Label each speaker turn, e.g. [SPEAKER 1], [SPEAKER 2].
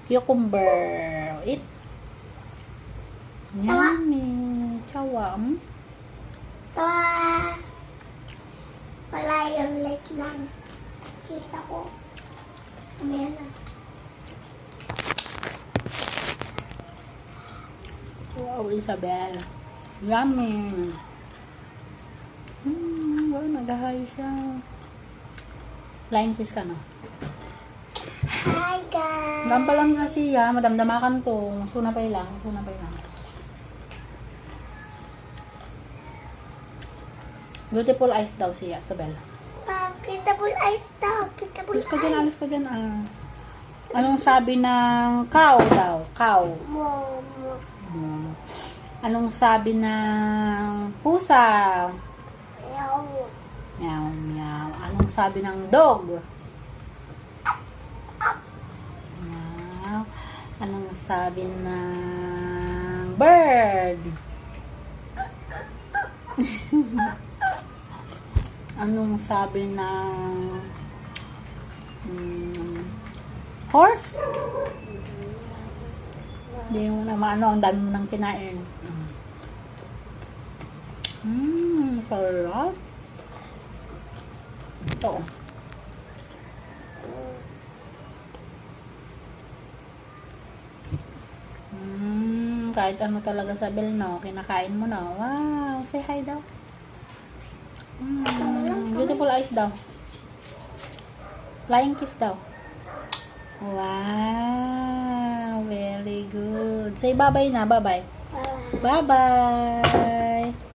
[SPEAKER 1] Cucumber. Eat.
[SPEAKER 2] Tawa.
[SPEAKER 1] Yummy. Chawa.
[SPEAKER 2] Tawa. Wala yung light lang. Kita ko. Ayan na.
[SPEAKER 1] Wow, Isabel. Yummy. Wow, nagahay siya. Flying kiss ka, no?
[SPEAKER 2] Hi guys.
[SPEAKER 1] Gampa lang nga siya. Madamdamakan ko. Sunapay lang. Sunapay lang. Beautiful eyes daw siya, Isabel.
[SPEAKER 2] Kita po ice daw. Kita po
[SPEAKER 1] Alis ka dyan,
[SPEAKER 2] ice.
[SPEAKER 1] alis ka dyan. Anong sabi ng cow daw? Cow.
[SPEAKER 2] Momo.
[SPEAKER 1] Anong sabi ng pusa?
[SPEAKER 2] Meow.
[SPEAKER 1] Meow, meow. Anong sabi ng dog? Meow. Anong sabi ng bird? Anong sabi ng horse? Hindi mo na maano, ang dami mo nang kinain. Sarap. Ito. Kahit ano talaga sa bell, no? Kinakain mo, no? Wow! Say hi daw. Beautiful eyes daw. Flying kiss daw. Wow! Very good. Say bye-bye na. Bye-bye. Bye-bye.